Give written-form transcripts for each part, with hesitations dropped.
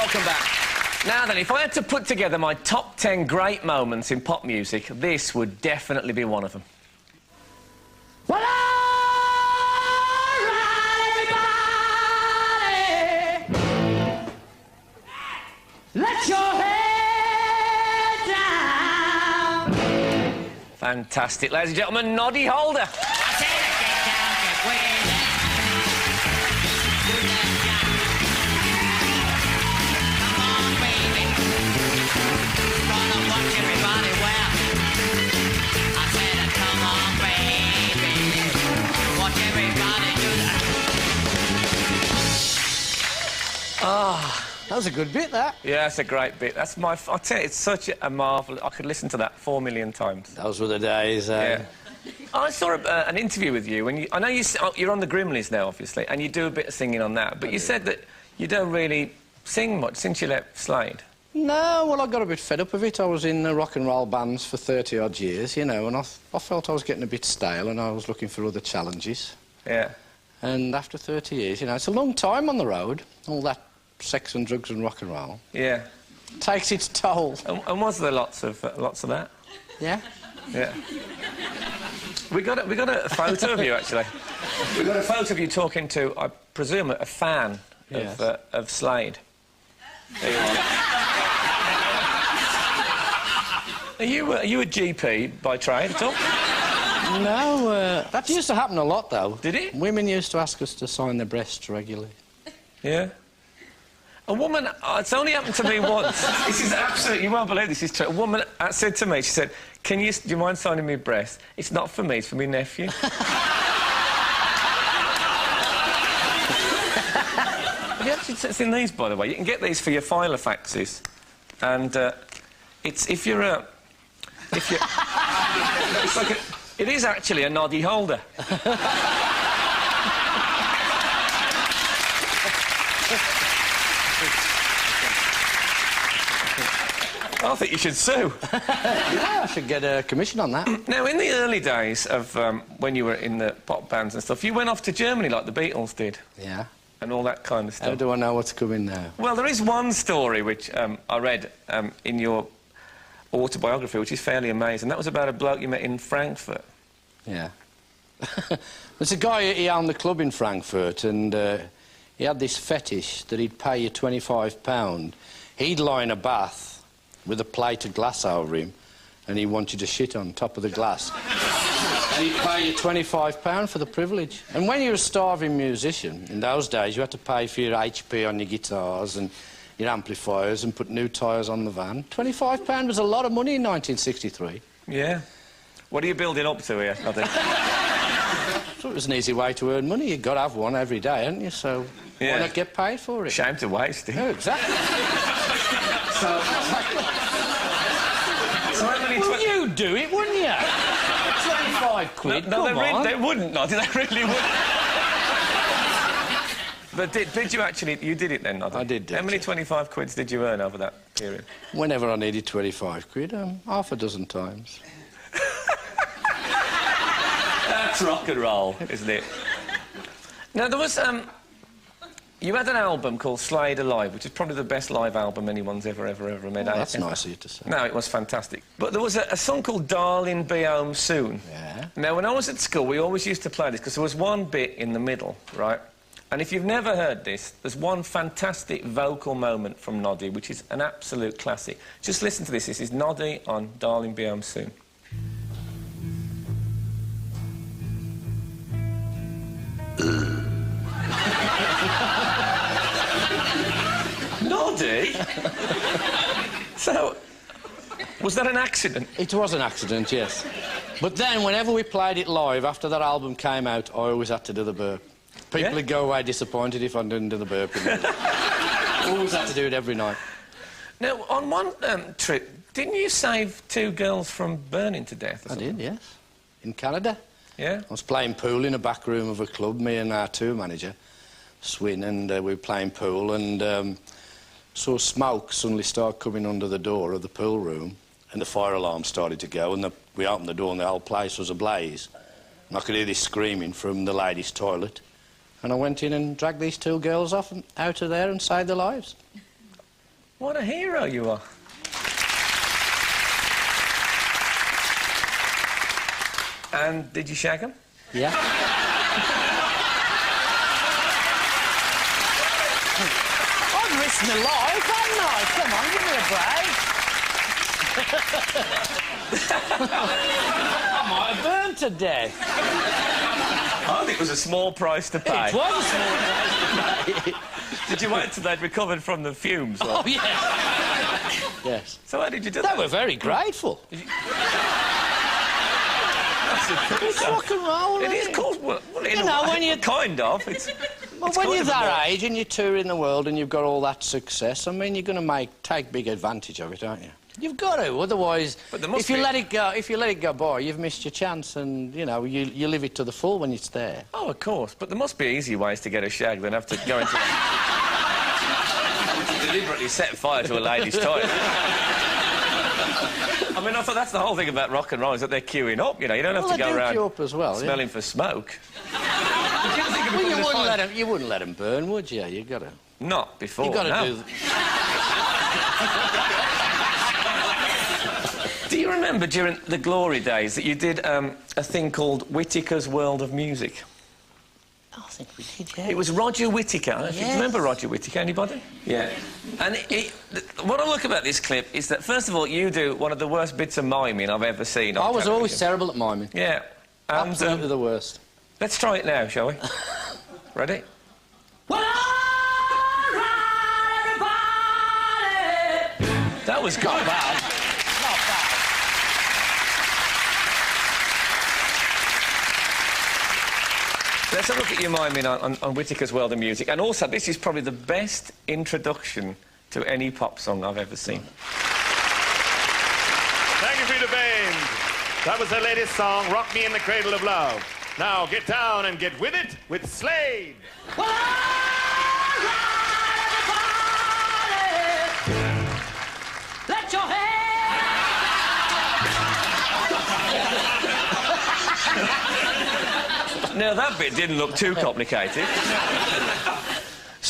welcome back. Now then, if I had to put together my top 10 great moments in pop music, this would definitely be one of them. Well, all right, everybody, let your head down. Fantastic. Ladies and gentlemen, Noddy Holder. That was a good bit, that. Yeah, it's a great bit. That's my... I tell you, it's such a marvel. I could listen to that 4 million times. Those were the days, Yeah. I saw an interview with you, and I know you're on the Grimleys now, obviously, and you do a bit of singing on that, but you said that you don't really sing much since you left Slade. No, well, I got a bit fed up of it. I was in rock and roll bands for 30-odd years, you know, and I felt I was getting a bit stale and I was looking for other challenges. Yeah. And after 30 years, you know, it's a long time on the road, all that sex and drugs and rock and roll. Yeah. Takes its toll. And was there lots of that? Yeah. Yeah. We got a photo of you, actually. We got a photo of you talking to, I presume, a fan of Slade. There you are. Are you a GP by trade at all? No, that used to happen a lot, though. Did it? Women used to ask us to sign their breasts regularly. Yeah. A woman... it's only happened to me once. This is absolutely... You won't believe this is true. A woman said to me, she said, do you mind signing me breast? It's not for me, it's for my nephew. Have you actually seen these, by the way? You can get these for your filofaxes. And it's... If you're a... It's like it is actually a Noddy Holder. I think you should sue. Yeah, I should get a commission on that. Now, in the early days of when you were in the pop bands and stuff, you went off to Germany like the Beatles did. Yeah. And all that kind of stuff. How do I know what's coming now? Well, there is one story which I read in your autobiography, which is fairly amazing. That was about a bloke you met in Frankfurt. Yeah. There's a guy, he owned the club in Frankfurt, and he had this fetish that he'd pay you £25. He'd lie in a bath with a plate of glass over him, and he wanted to shit on top of the glass. And he'd pay you £25 for the privilege. And when you're a starving musician, in those days, you had to pay for your HP on your guitars and your amplifiers and put new tyres on the van. £25 was a lot of money in 1963. Yeah. What are you building up to here, I think? So it was an easy way to earn money. You've got to have one every day, haven't you? So why not get paid for it? Shame to waste it. Oh, exactly. So how many... Well, you'd do it, wouldn't you? 25 quid, no, come on. They wouldn't, Noddy, they really wouldn't. But did you actually... You did it then, Noddy? I did. How many 25 quids did you earn over that period? Whenever I needed 25 quid, half a dozen times. That's rock and roll, isn't it? Now, there was... You had an album called Slade Alive, which is probably the best live album anyone's ever made. Oh, that's nice of you to say. No, it was fantastic. But there was a song called Darling Be Home Soon. Yeah. Now, when I was at school, we always used to play this, because there was one bit in the middle, right? And if you've never heard this, there's one fantastic vocal moment from Noddy, which is an absolute classic. Just listen to this. This is Noddy on Darling Be Home Soon. Noddy? So, was that an accident? It was an accident, yes. But then, whenever we played it live, after that album came out, I always had to do the burp. People would go away disappointed if I didn't do the burp. Always had to do it every night. Now, on one trip, didn't you save 2 girls from burning to death or something? I did, yes. In Canada. Yeah? I was playing pool in a back room of a club, me and our tour manager, Swin, and we were playing pool, and saw smoke suddenly start coming under the door of the pool room, and the fire alarm started to go, and we opened the door and the whole place was ablaze. And I could hear this screaming from the ladies' toilet. And I went in and dragged these 2 girls off and out of there and saved their lives. What a hero you are. And did you shag him? Yeah. I've risked my life, haven't I? Come on, give me a break. I might have burned to death. I think it was a small price to pay. It was a small price to pay. Did you wait till they'd recovered from the fumes? Or? Oh, yeah. Yes. So how did you do that? They were very grateful. It's rock and roll, It is isn't called... Well, You know, when you... Kind of. It's Well, when you're that age and you're touring the world and you've got all that success, I mean, you're going to take big advantage of it, aren't you? You've got to, otherwise, if you let it go by, you've missed your chance, and you know you live it to the full when it's there. Oh, of course, but there must be easy ways to get a shag than have to go into deliberately set fire to a lady's toilet. I mean, I thought that's the whole thing about rock and roll, is that they're queuing up. You know, you don't have to go around queue up as well, smelling for smoke. Well, you wouldn't let them burn, would you? You got to. Not before. You got to do. Do you remember during the glory days that you did a thing called Whittaker's World of Music? I think we did, yeah. It was Roger Whittaker. I don't know if you remember Roger Whittaker, anybody? Yeah. And what I like about this clip is that, first of all, you do one of the worst bits of miming I've ever seen on I was television. always terrible at miming. Yeah. And, Absolutely the worst. Let's try it now, shall we? Ready? Well, all right, everybody. That was good. Not bad. Not bad. Let's have a look at your miming on Whittaker's World of Music. And also, this is probably the best introduction to any pop song I've ever seen. Thank you for the band. That was the latest song, Rock Me in the Cradle of Love. Now get down and get with it with Slade. Well, all right, everybody. Let your head. Now, that bit didn't look too complicated.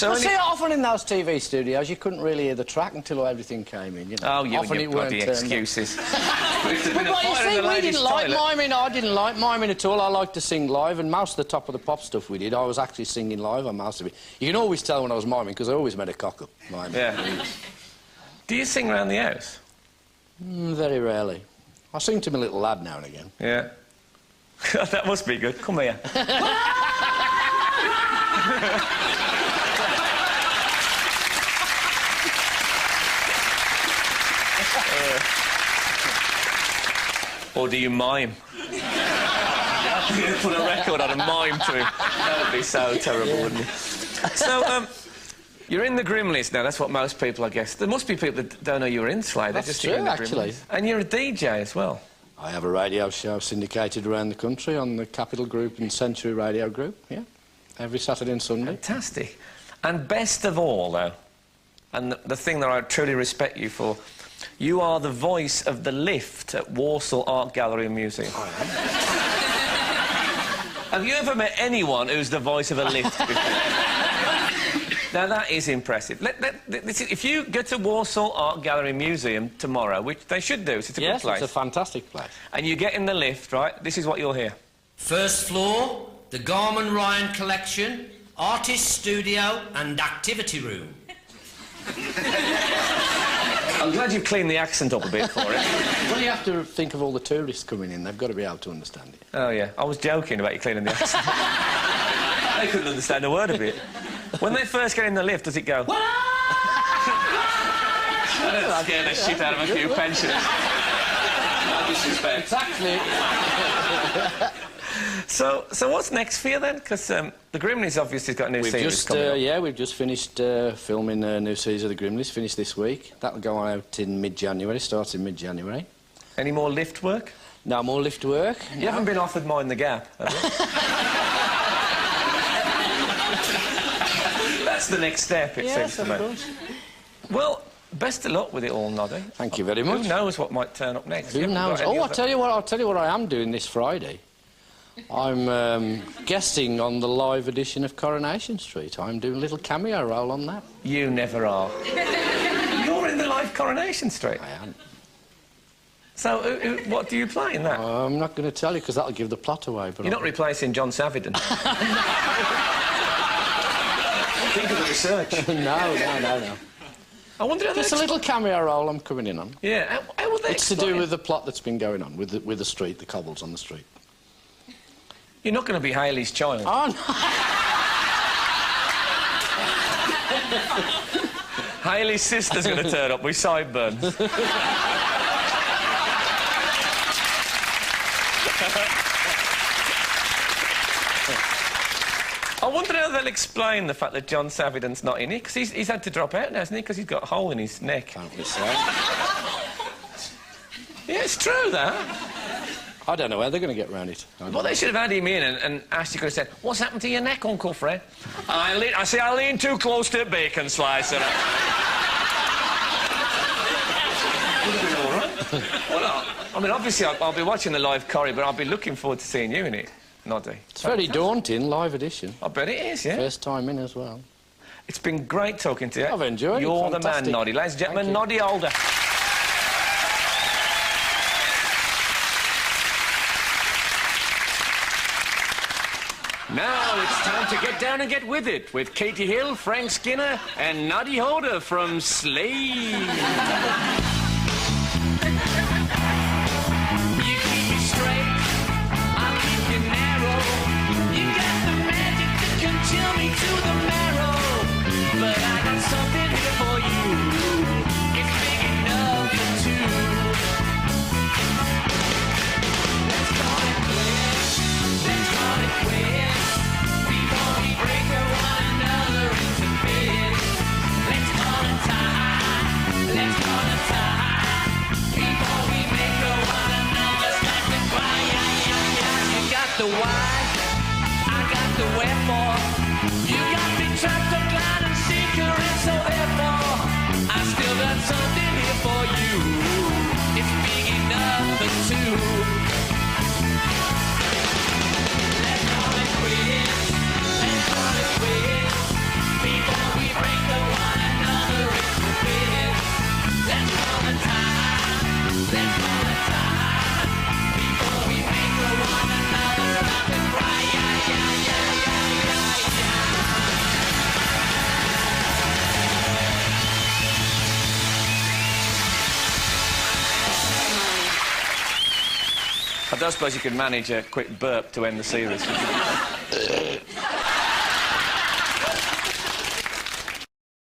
Well, see, often in those TV studios, you couldn't really hear the track until everything came in, you know. Oh, you often and your bloody excuses. But you see, we didn't like miming. I didn't like miming at all. I liked to sing live, and most of the top of the pop stuff we did, I was actually singing live on most of it. You can always tell when I was miming, because I always made a cock-up miming. Yeah. Do you sing around the house? Very rarely. I sing to my little lad now and again. Yeah. That must be good. Come here. Or do you mime? You put a record on a mime to him. That would be so terrible, wouldn't it? So, you're in the Grimleys now. That's what most people, I guess. There must be people that don't know you're in Slade. That's just true, in the actually. Grimleys. And you're a DJ as well. I have a radio show syndicated around the country on the Capital Group and Century Radio Group, yeah. Every Saturday and Sunday. Fantastic. And best of all, though, and the thing that I truly respect you for, you are the voice of the lift at Warsaw Art Gallery and Museum. I am. Have you ever met anyone who's the voice of a lift before? Now, that is impressive. If you go to Warsaw Art Gallery and Museum tomorrow, which they should do, it's a good place. Yes, it's a fantastic place. And you get in the lift, right, this is what you'll hear. First floor, the Garman Ryan Collection, Artist Studio and Activity Room. I'm glad you've cleaned the accent up a bit for it. Well, you have to think of all the tourists coming in. They've got to be able to understand it. Oh, yeah. I was joking about you cleaning the accent. They couldn't understand a word of it. When they first get in the lift, does it go... That'd scare the shit out of a few pensioners. No disrespect. Exactly. So what's next for you, then? Because the Grimleys obviously got a new series coming up. Yeah, we've just finished filming a new series of the Grimleys, finished this week. That'll go out in mid-January, starts in mid-January. Any more lift work? No more lift work. You haven't been offered Mind the Gap, have you? That's the next step, it seems to me. Course. Well, best of luck with it all, Noddy. Thank you very much. Who knows what might turn up next? Who knows? Oh, I'll tell you what I am doing this Friday. I'm guesting on the live edition of Coronation Street. I'm doing a little cameo role on that. You never are. You're in the live Coronation Street? I am. So, what do you play in that? I'm not going to tell you because that'll give the plot away. But You're not replacing John Savidon. Think of the research. No. I wonder how Just a little cameo role I'm coming in on. Yeah, how would they It's to explain do with the plot that's been going on, with the street, the cobbles on the street. You're not going to be Hayley's child. Oh, no. Hayley's sister's going to turn up with sideburns. I wonder how they'll explain the fact that John Savidon's not in it, because he's had to drop out now, hasn't he? Because he's got a hole in his neck. Can't be so. Yeah, it's true, that. I don't know how they're going to get round it. Well, they should have had him in and Ashley could have said, "What's happened to your neck, Uncle Fred?" I lean too close to a bacon slicer. Would have been all right. Well, I mean, obviously, I'll be watching the live Corrie, but I'll be looking forward to seeing you in it, Noddy. It's very daunting, live edition. I bet it is, yeah. First time in as well. It's been great talking to you. I've enjoyed it. You're the man, Fantastic. Noddy. Ladies and gentlemen, Thank you. Noddy Holder. Now it's time to get down and get with it with Katie Hill, Frank Skinner, and Noddy Holder from Slade. You keep me straight, I'll keep you narrow. You got the magic that can chill me to the marrow. But I got something here for you. It's big enough for two. Let's call it quits. Let's call it quits. Before we break one another into bits. Let's call it time. Let's call it time. Before we make one another start to cry. You got the why, I got the wherefore. You got me trapped, a glide and seeker, and so therefore I still got something here for you. It's big enough for two. Let's call it quits. Let's call it quits. Before we break one another into bits. Let's call it time. Let's call it time. Before we make one another stop and cry. I don't suppose you could manage a quick burp to end the series.